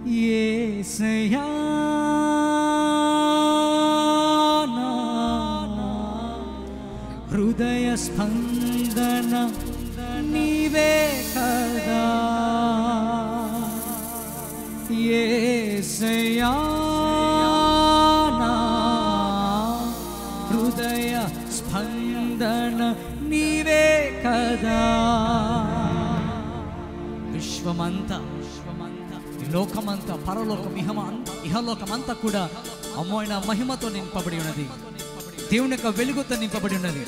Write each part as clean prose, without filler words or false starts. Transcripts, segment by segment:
యేసయ్యా హృదయ స్పందన నీవే కదా యేసయ్యా హృదయ స్పందన నీవే కదా విశ్వమంతా లోకమంతా పరలోకం ఇహలోకమంతా కూడా అమ్మోయిన మహిమతో నింపబడి ఉన్నది దేవుని యొక్క వెలుగుతో నింపబడి ఉన్నది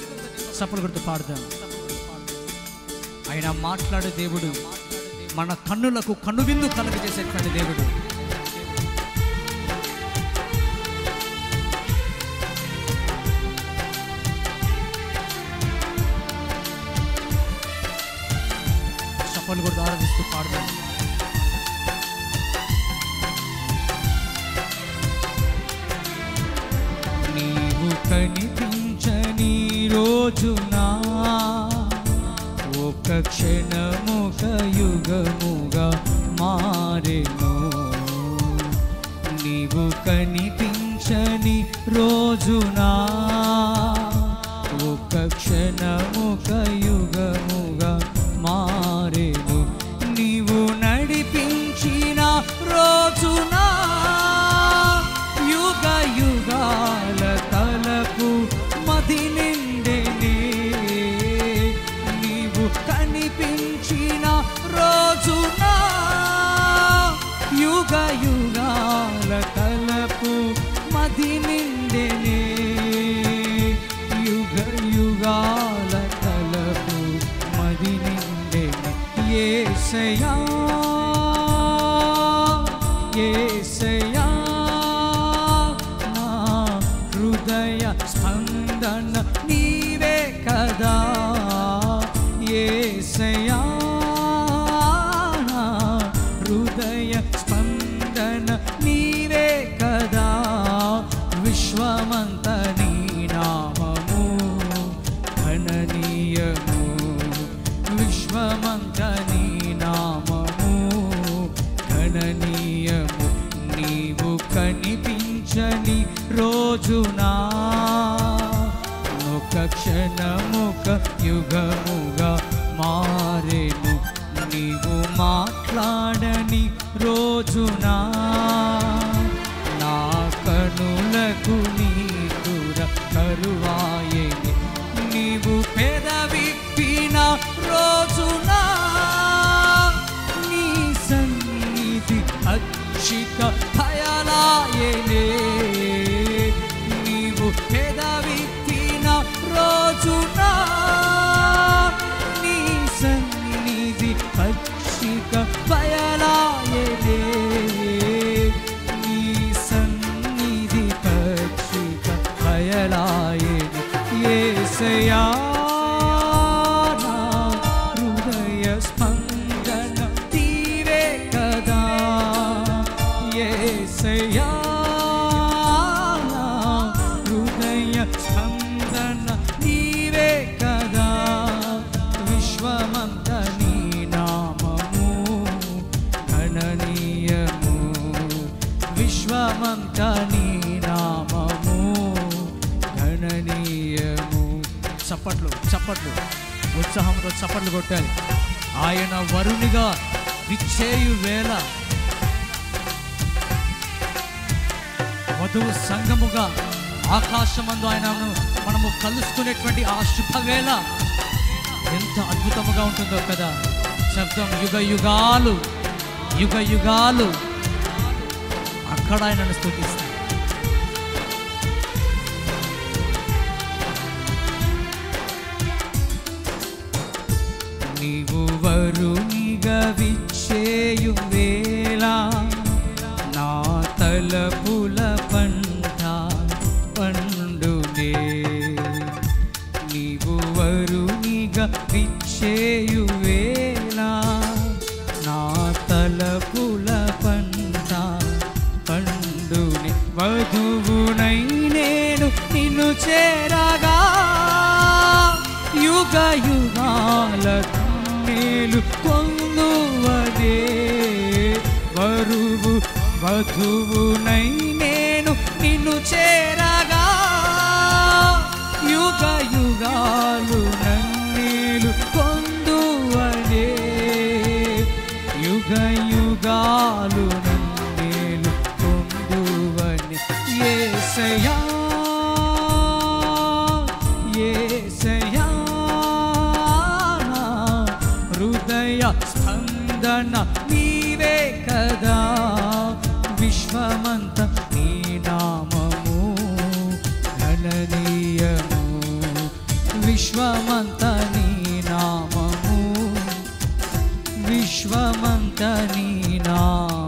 చప్పలు కొడుతూ పాడుదాం ఆయన మాట్లాడే దేవుడు మన కన్నులకు కన్నువిందు కలుగజేసేటువంటి దేవుడు చప్పలు కొడుతూ ఆరాధిస్తూ పాడుదాం నీవు కనిపించని రోజునా ఒక క్షణముక యుగముగా మారెను నీవు కనిపించని రోజునా ఒక క్షణముక యుగముగా మారెను నీవు నడిపించిన రోజునా యుగ యుగాల తలపు మది నిండెనే నీవు కనిపించిన రోజున యుగ యుగాల తలపు మది నిండెనే యుగ యుగాల తలపు మది నిండెనే యేసయ్యా యేసయ్యా హృదయ స్పందన నీవే కదా యేసయ్యా హృదయ స్పందన నీవే కదా విశ్వమంత నీ నామము గణనీయము విశ్వమంత నీ నామము గణనీయము నీవు కనిపించని రోజునా ఒక క్షణముక యుగముగా మారెను నీవు మాట్లాడని రోజునా నా కనులకు నీకుర కరువాయని నీవు పెదవిప్పిన రోజునా నీ సన్నిధి అక్షిక భయలాయనే నీవు పెదవిప్పిన రోజునా నీ సన్నిధి అక్షిక భయలాయనే నీ సన్నిధి అక్షిక భయలాయనే యేసయ్యా హృదయ స్పందన నీవే కదా యేసయ్యా హృదయ స్పందన నీవే కదా విశ్వమంత నీ నామము గణనీయము విశ్వమంత నీ నామము గణనీయము చప్పట్లు చప్పట్లు ఉత్సాహంతో చప్పట్లు కొట్టాలి ఆయన వరునిగా విచ్చేయు వేళ వధువు సంఘముగా ఆకాశమందు ఆయనను మనము కలుసుకునేటువంటి ఆ శుభవేళ ఎంత అద్భుతముగా ఉంటుందో కదా శబ్దం యుగ యుగాలు యుగ యుగాలు అక్కడ ఆయనను స్తుతిస్తాం నీవు వరునిగా విచ్చేయు వేళ నా తలపుల పంట పండునే నీవు వరునిగా విచ్చేయు వేళ నా తలపుల పంట పండునే వధువునై నేను నిన్ను చేరగా యుగ యుగాల మేలు పొందువదే వరువు వధువునై నేను నిన్ను చేరగా యుగ యుగాలు నన్నేలు పొందువనే యుగ యుగాలు నన్నేలు పొందువనే యేసయ్యా యేసయ్యా హృదయ స్పందన నీవే కదా విశ్వమంత నీ నామము గణనీయము విశ్వమంత నీ నామము విశ్వమంత నీ నామము